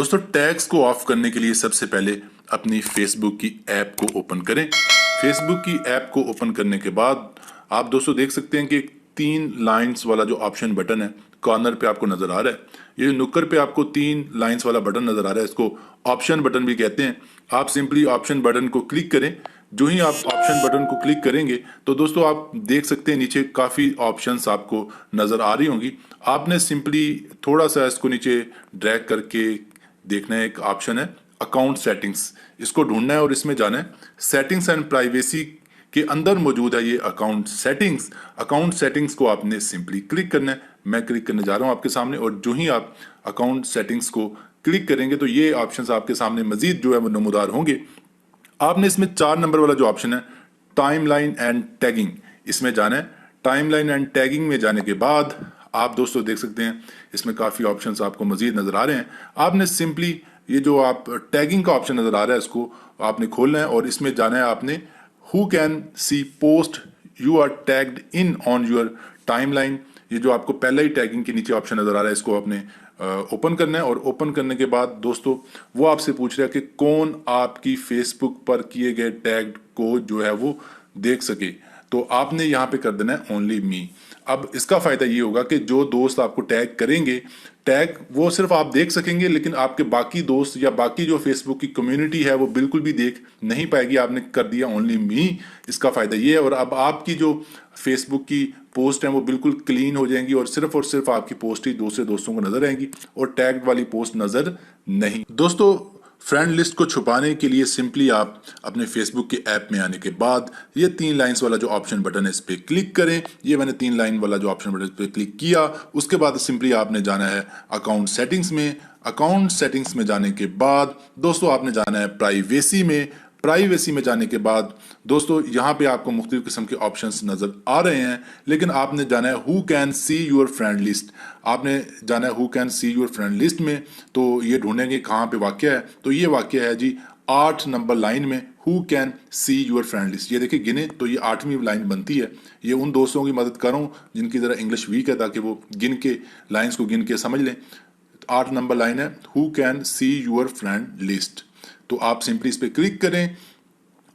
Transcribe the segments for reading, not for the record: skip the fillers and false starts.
दोस्तों टैग्स को ऑफ करने के लिए सबसे पहले अपनी फेसबुक की ऐप को ओपन करें। फेसबुक की ऐप को ओपन करने के बाद आप दोस्तों देख सकते हैं कि एक 3 लाइंस वाला जो ऑप्शन बटन है कॉर्नर पे आपको नजर आ रहा है। ये नुक्कड़ पे आपको 3 लाइंस वाला बटन नजर आ रहा है, इसको ऑप्शन बटन भी कहते हैं। आप सिंपली ऑप्शन बटन को क्लिक करें। जो ही आप ऑप्शन बटन को क्लिक करेंगे तो दोस्तों आप देख सकते हैं नीचे काफ़ी ऑप्शंस आपको नज़र आ रही होंगी। आपने सिंपली थोड़ा सा इसको नीचे ड्रैग करके देखना है, एक ऑप्शन है अकाउंट सेटिंग्स, इसको ढूंढना है और इसमें जाना है। सेटिंग्स एंड प्राइवेसी के अंदर मौजूद है ये अकाउंट सेटिंग्स। अकाउंट सेटिंग्स को आपने सिंपली क्लिक करना है। मैं क्लिक करने जा रहा हूँ आपके सामने, और जो ही आप अकाउंट सेटिंग्स को क्लिक करेंगे तो ये ऑप्शंस आपके सामने मजीद जो है वो नमूदार होंगे। आपने इसमें 4 नंबर वाला जो ऑप्शन है टाइमलाइन एंड टैगिंग, इसमें जाना है। टाइमलाइन एंड टैगिंग में जाने के बाद आप दोस्तों देख सकते हैं इसमें काफ़ी ऑप्शंस आपको मजीद नज़र आ रहे हैं। आपने सिंपली ये जो आप टैगिंग का ऑप्शन नज़र आ रहा है इसको आपने खोलना है और इसमें जाना है आपने who can see post you are tagged in on your timeline. ये जो आपको पहले ही टैगिंग के नीचे ऑप्शन नज़र आ रहा है इसको आपने ओपन करना है। और ओपन करने के बाद दोस्तों वो आपसे पूछ रहा है कि कौन आपकी फेसबुक पर किए गए टैग को जो है वो देख सके, तो आपने यहाँ पे कर देना है ओनली मी। अब इसका फ़ायदा ये होगा कि जो दोस्त आपको टैग करेंगे, टैग वो सिर्फ आप देख सकेंगे, लेकिन आपके बाकी दोस्त या बाकी जो फेसबुक की कम्युनिटी है वो बिल्कुल भी देख नहीं पाएगी। आपने कर दिया ओनली मी, इसका फ़ायदा ये है। और अब आपकी जो फेसबुक की पोस्ट हैं वो बिल्कुल क्लीन हो जाएंगी और सिर्फ आपकी पोस्ट ही दूसरे दोस्तों को नजर आएंगी और टैग वाली पोस्ट नजर नहीं। दोस्तों फ्रेंड लिस्ट को छुपाने के लिए सिंपली आप अपने फेसबुक के ऐप में आने के बाद ये 3 लाइंस वाला जो ऑप्शन बटन है इस पर क्लिक करें। ये मैंने 3 लाइन वाला जो ऑप्शन बटन इस पर क्लिक किया। उसके बाद सिंपली आपने जाना है अकाउंट सेटिंग्स में। अकाउंट सेटिंग्स में जाने के बाद दोस्तों आपने जाना है प्राइवेसी में। प्राइवेसी में जाने के बाद दोस्तों यहाँ पे आपको मुख्तलिफ किस्म के ऑप्शंस नज़र आ रहे हैं, लेकिन आपने जाना है who can see your friend list. आपने जाना है who can see your friend list में, तो ये ढूंढेंगे कहाँ पे वाक़या है। तो ये वाक़या है जी 8 नंबर लाइन में, who can see your friend list. ये देखिए गिने तो ये 8वीं लाइन बनती है। ये उन दोस्तों की मदद करूँ जिनकी ज़रा इंग्लिश वीक है, ताकि वो गिन के लाइन्स को गिन के समझ लें। 8 नंबर लाइन है who can see your friend list. तो आप सिंपली इस पर क्लिक करें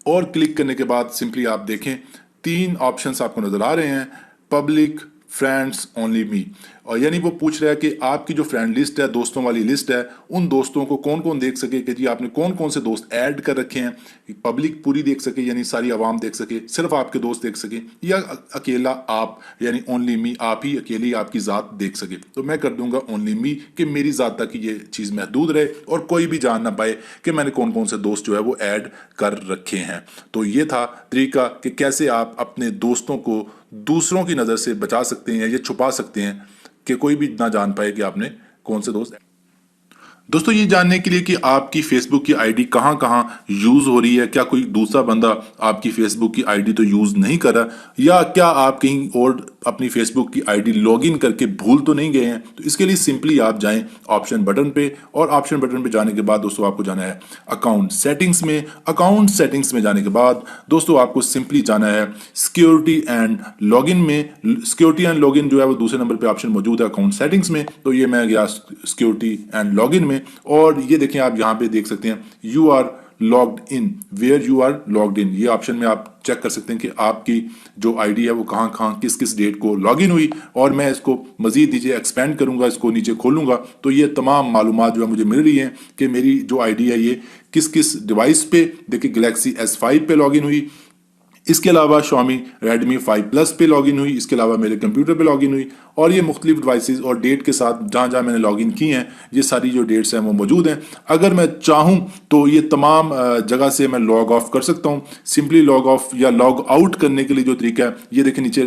और क्लिक करने के बाद सिंपली आप देखें 3 ऑप्शंस आपको नजर आ रहे हैं, पब्लिक, फ्रेंड्स, ओनली मी। और यानी वो पूछ रहा है कि आपकी जो फ्रेंड लिस्ट है, दोस्तों वाली लिस्ट है, उन दोस्तों को कौन कौन देख सके कि जी आपने कौन कौन से दोस्त ऐड कर रखे हैं। पब्लिक पूरी देख सके यानी सारी आवाम देख सके, सिर्फ आपके दोस्त देख सके, या अकेला आप यानी ओनली मी, आप ही अकेली आपकी ज़ात देख सके। तो मैं कर दूंगा ओनली मी कि मेरी ज़ात तक ये चीज़ महदूद रहे और कोई भी जान ना पाए कि मैंने कौन कौन से दोस्त जो है वो ऐड कर रखे हैं। तो ये था तरीका कि कैसे आप अपने दोस्तों को दूसरों की नज़र से बचा सकते हैं या छुपा सकते हैं कि कोई भी ना जान पाए कि आपने कौन से दोस्त। दोस्तों ये जानने के लिए कि आपकी फेसबुक की आईडी कहाँ कहाँ यूज़ हो रही है, क्या कोई दूसरा बंदा आपकी फेसबुक की आईडी तो यूज़ नहीं कर रहा, या क्या आप कहीं और अपनी फेसबुक की आईडी लॉगिन करके भूल तो नहीं गए हैं, तो इसके लिए सिंपली आप जाएं ऑप्शन बटन पे। और ऑप्शन बटन पे जाने के बाद दोस्तों आपको जाना है अकाउंट सेटिंग्स में। अकाउंट सेटिंग्स में जाने के बाद दोस्तों आपको सिंपली जाना है सिक्योरिटी एंड लॉगिन में। सिक्योरिटी एंड लॉगिन जो है वो दूसरे नंबर पे ऑप्शन मौजूद है अकाउंट सेटिंग्स में। तो ये मैं गया सिक्योरिटी एंड लॉगिन में, और ये देखें आप यहाँ पे देख सकते हैं you are logged in, where you are logged in. ये ऑप्शन में आप चेक कर सकते हैं कि आपकी जो आईडी है वो कहाँ कहाँ किस किस डेट को लॉगिन हुई। और मैं इसको मजीद नीचे एक्सपेंड करूंगा, इसको नीचे खोलूंगा तो ये तमाम मालूमात जो है मुझे मिल रही हैं कि मेरी जो आईडी है ये किस किस डिवाइस पे, देखिए गैलेक्सी S5 पे लॉगिन हुई, इसके अलावा Xiaomi Redmi 5 Plus पे लॉगिन हुई, इसके अलावा मेरे कंप्यूटर पे लॉगिन हुई, और ये मुख्तलिफ डिवाइसेस और डेट के साथ जहाँ जहाँ मैंने लॉगिन की हैं ये सारी जो डेट्स हैं वो मौजूद हैं। अगर मैं चाहूँ तो ये तमाम जगह से मैं लॉग ऑफ कर सकता हूँ। सिंपली लॉग ऑफ या लॉग आउट करने के लिए जो तरीका है ये देखिए नीचे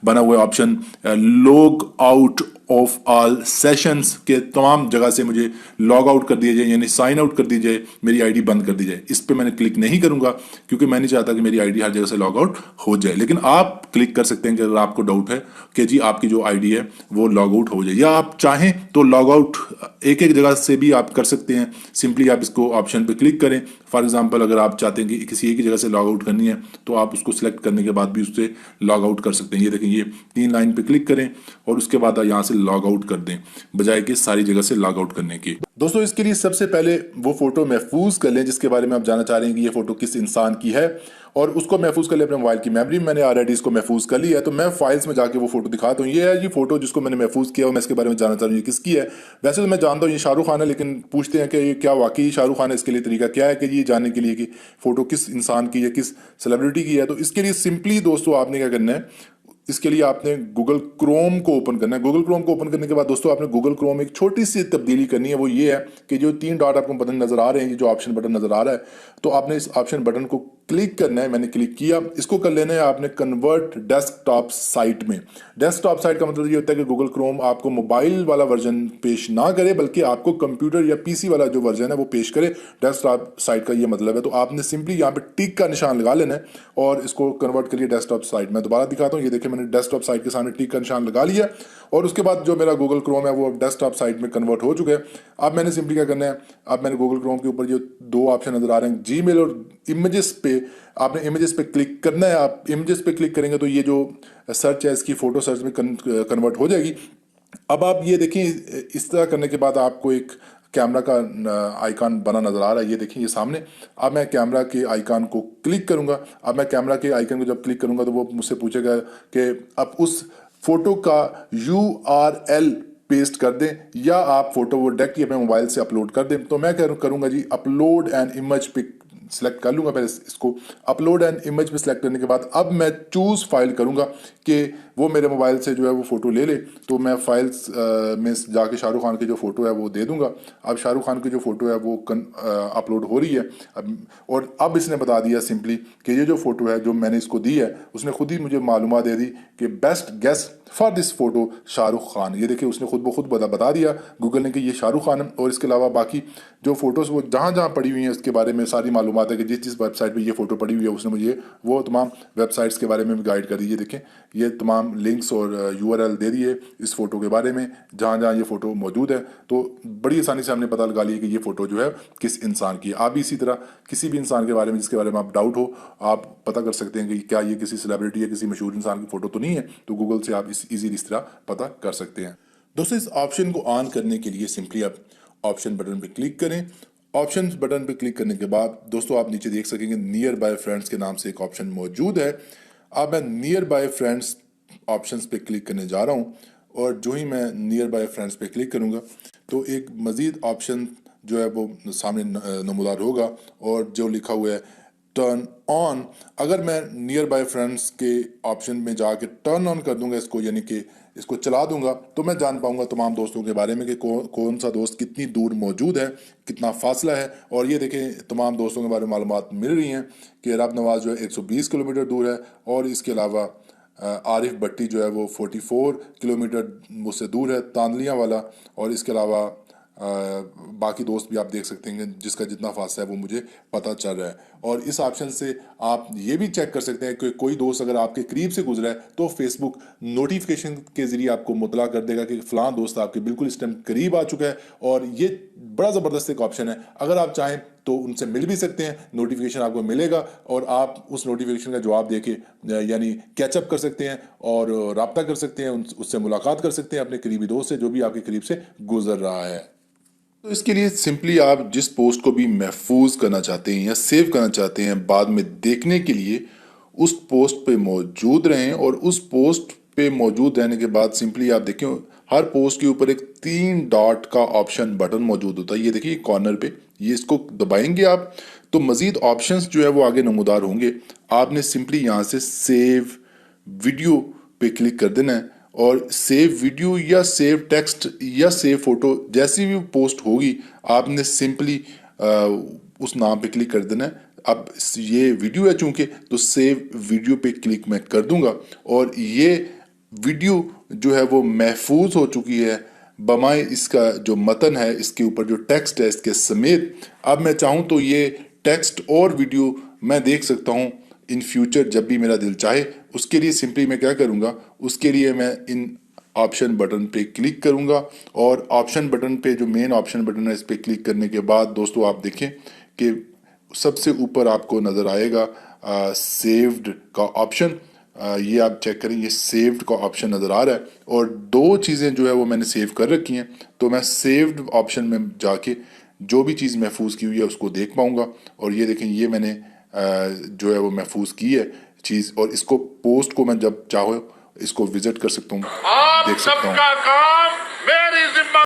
बना हुआ option log out of all sessions के तमाम जगह से मुझे लॉग आउट कर दिया जाए यानी साइन आउट कर दी जाए, मेरी आईडी बंद कर दी जाए। इस पर मैंने क्लिक नहीं करूंगा क्योंकि मैं नहीं चाहता कि मेरी आईडी हर जगह से लॉग आउट हो जाए। लेकिन आप क्लिक कर सकते हैं कि अगर आपको डाउट है कि जी आपकी जो आईडी है वो लॉग आउट हो जाए, या आप चाहें तो लॉग आउट एक एक जगह से भी आप कर सकते हैं। सिंपली आप इसको ऑप्शन पे क्लिक करें। फॉर एग्जांपल अगर आप चाहते हैं कि किसी एक ही जगह से लॉग आउट करनी है तो आप उसको सिलेक्ट करने के बाद भी उससे लॉग आउट कर सकते हैं। ये देखें ये 3 लाइन पे क्लिक करें और उसके बाद यहाँ से लॉग आउट कर दें बजाय कि सारी जगह से लॉग आउट करने के। दोस्तों इसके लिए सबसे पहले वो फोटो महफूज कर लें जिसके बारे में आप जानना चाह रहे हैं कि ये फोटो किस इंसान की है, और उसको महफूज कर लें अपने मोबाइल की मेमोरी में। मैंने ऑलरेडी इसको महफूज कर लिया है, तो मैं फाइल्स में जाके वो फोटो दिखाता हूँ। ये है जी फोटो जिसको मैंने महफूज किया, और मैं इसके बारे में जानना चाह रहा हूँ ये किसकी है। वैसे तो मैं जानता हूँ ये शाहरुख खान है, लेकिन पूछते हैं कि ये क्या वाकई शाहरुख खान है। इसके लिए तरीका क्या है कि ये जानने के लिए कि फोटो किस इंसान की है, किस सेलिब्रिटी की है। तो इसके लिए सिंपली दोस्तों आपने क्या करना है, इसके लिए आपने गूगल क्रोम को ओपन करना है। गूगल क्रोम को ओपन करने के बाद दोस्तों आपने गूगल क्रोम में एक छोटी सी तब्दीली करनी है। वो ये है कि जो 3 डॉट आपको बटन नजर आ रहे हैं, ये जो ऑप्शन बटन नजर आ रहा है, तो आपने इस ऑप्शन बटन को क्लिक करना है। मैंने क्लिक किया। इसको कर लेना है आपने कन्वर्ट डेस्कटॉप साइट में। डेस्कटॉप साइट का मतलब ये होता है कि गूगल क्रोम आपको मोबाइल वाला वर्जन पेश ना करे, बल्कि आपको कंप्यूटर या पीसी वाला जो वर्जन है वो पेश करे। डेस्कटॉप साइट का ये मतलब है। तो आपने सिंपली यहाँ पे टिक का निशान लगा लेना है और इसको कन्वर्ट करिए डेस्कटॉप साइट में। दोबारा दिखाता हूँ, ये देखिए मैंने डेस्कटॉप साइट के सामने टिक का निशान लगा लिया, और उसके बाद जो मेरा गूगल क्रोम है वो डेस्कटॉप साइट में कन्वर्ट हो चुका है। अब मैंने सिंपली क्या करना है, अब मैंने गूगल क्रोम के ऊपर जो 2 ऑप्शन नजर आ रहे हैं, जीमेल और इमेजेस पे, आपने इमेजेस पे क्लिक करना है। आप इमेजेस पे क्लिक करेंगे तो ये जो सर्च है इसकी फोटो सर्च में कन्वर्ट हो जाएगी। अब आप ये देखिए, इस तरह करने के बाद आपको एक कैमरा का आइकॉन बना नजर आ रहा है, ये देखिए ये सामने। अब मैं कैमरा के आइकॉन को क्लिक करूंगा। अब मैं कैमरा के आइकन को जब क्लिक करूंगा तो वो मुझसे पूछेगा कि अब उस फोटो का URL पेस्ट कर दें या आप फोटो वो डायरेक्टली अपने मोबाइल से अपलोड कर दें। तो मैं करूंगा जी अपलोड एन इमेज पे सिलेक्ट कर लूंगा। पहले इसको अपलोड एंड इमेज पे सिलेक्ट करने के बाद अब मैं चूज फाइल करूंगा कि वो मेरे मोबाइल से जो है वो फोटो ले ले। तो मैं फाइल्स में जाके शाहरुख खान की जो फोटो है वो दे दूंगा। अब शाहरुख खान की जो फोटो है वो अपलोड हो रही है। और अब इसने बता दिया सिंपली कि ये जो फोटो है जो मैंने इसको दी है, उसने खुद ही मुझे मालूमात दे दी कि best guess for this photo Shahrukh Khan. ये देखिए उसने खुद ब खुद बता दिया गूगल ने कि ये शाहरुख खान है। और इसके अलावा बाकी जो फोटोज़ वो जहाँ जहाँ पड़ी हुई हैं उसके बारे में सारी मालूमात है कि जिस जिस वेबसाइट पे ये फोटो पड़ी हुई है उसने मुझे वो तमाम वेबसाइट्स के बारे में भी गाइड कर दी। ये देखें ये तमाम लिंक्स और URL दे दिए इस फोटो के बारे में जहाँ जहाँ ये फोटो मौजूद है। तो बड़ी आसानी से हमने पता लगा लिया कि ये फोटो जो है किस इंसान की है। आप भी इसी तरह किसी भी इंसान के बारे में जिसके बारे में आप डाउट हो, आप पता कर सकते हैं कि क्या ये किसी सेलिब्रिटी या किसी मशहूर इंसान की फोटो तो नहीं है, तो गूगल से आप इजीली इस तरह पता कर सकते हैं। दोस्तों इस ऑप्शन को ऑन करने के लिए सिंपली आप ऑप्शन बटन पे क्लिक करें। ऑप्शन बटन पे क्लिक करने के बाद दोस्तों आप नीचे देख सकेंगे नियर बाय फ्रेंड्स के नाम से एक ऑप्शन मौजूद है। अब मैं नियर बाय फ्रेंड्स ऑप्शंस पे क्लिक करने जा रहा हूँ, और जो ही मैं नियर बाय फ्रेंड्स पे क्लिक करूँगा तो एक मज़ीद ऑप्शन जो है वो सामने नमूदार होगा, और जो लिखा हुआ है टर्न ऑन। अगर मैं नियर बाय फ्रेंड्स के ऑप्शन में जाके टर्न ऑन कर दूंगा इसको, यानी कि इसको चला दूंगा, तो मैं जान पाऊंगा तमाम दोस्तों के बारे में कि कौन सा दोस्त कितनी दूर मौजूद है, कितना फासला है। और ये देखें तमाम दोस्तों के बारे में मालूमात मिल रही हैं कि रब नवाज जो है 120 किलोमीटर दूर है, और इसके अलावा आरिफ भट्टी जो है वो 44 किलोमीटर मुझसे दूर है, तांदलियाँ वाला। और इसके अलावा बाकी दोस्त भी आप देख सकते हैं जिसका जितना फासला है वो मुझे पता चल रहा है। और इस ऑप्शन से आप ये भी चेक कर सकते हैं कि कोई दोस्त अगर आपके करीब से गुजरा है तो फेसबुक नोटिफिकेशन के जरिए आपको मुतला कर देगा कि फ़लाँ दोस्त आपके बिल्कुल इस टाइम करीब आ चुका है। और ये बड़ा ज़बरदस्त एक ऑप्शन है। अगर आप चाहें तो उनसे मिल भी सकते हैं, नोटिफिकेशन आपको मिलेगा और आप उस नोटिफिकेशन का जवाब देके यानी कैचअप कर सकते हैं और रब्ता कर सकते हैं, उससे मुलाकात कर सकते हैं अपने करीबी दोस्त से जो भी आपके करीब से गुजर रहा है। तो इसके लिए सिंपली आप जिस पोस्ट को भी महफूज करना चाहते हैं या सेव करना चाहते हैं बाद में देखने के लिए, उस पोस्ट पे मौजूद रहें, और उस पोस्ट पे मौजूद रहने के बाद सिंपली आप देखें हर पोस्ट के ऊपर एक 3 डॉट का ऑप्शन बटन मौजूद होता है। ये देखिए कॉर्नर पे, ये इसको दबाएंगे आप तो मजीद ऑप्शंस जो है वो आगे नमूदार होंगे। आपने सिंपली यहाँ से सेव वीडियो पे क्लिक कर देना है, और सेव वीडियो या सेव टेक्स्ट या सेव फोटो जैसी भी पोस्ट होगी आपने सिंपली उस नाम पे क्लिक कर देना है। अब ये वीडियो है चूंकि, तो सेव वीडियो पे क्लिक मैं कर दूंगा, और ये वीडियो जो है वो महफूज हो चुकी है बमाए इसका जो मतन है, इसके ऊपर जो टेक्स्ट है इसके समेत। अब मैं चाहूँ तो ये टेक्स्ट और वीडियो मैं देख सकता हूँ इन फ्यूचर जब भी मेरा दिल चाहे। उसके लिए सिंपली मैं क्या करूँगा, उसके लिए मैं इन ऑप्शन बटन पे क्लिक करूँगा, और ऑप्शन बटन पे जो मेन ऑप्शन बटन है इस पर क्लिक करने के बाद दोस्तों आप देखें कि सबसे ऊपर आपको नज़र आएगा सेव्ड का ऑप्शन। ये आप चेक करें, ये सेव्ड का ऑप्शन नज़र आ रहा है और दो चीज़ें जो है वो मैंने सेव कर रखी हैं। तो मैं सेव्ड ऑप्शन में जाके जो भी चीज़ महफूज की हुई है उसको देख पाऊंगा। और ये देखें, ये मैंने जो है वो महफूज की है चीज़, और इसको पोस्ट को मैं जब चाहो इसको विजिट कर सकता हूँ, देख सकता हूँ।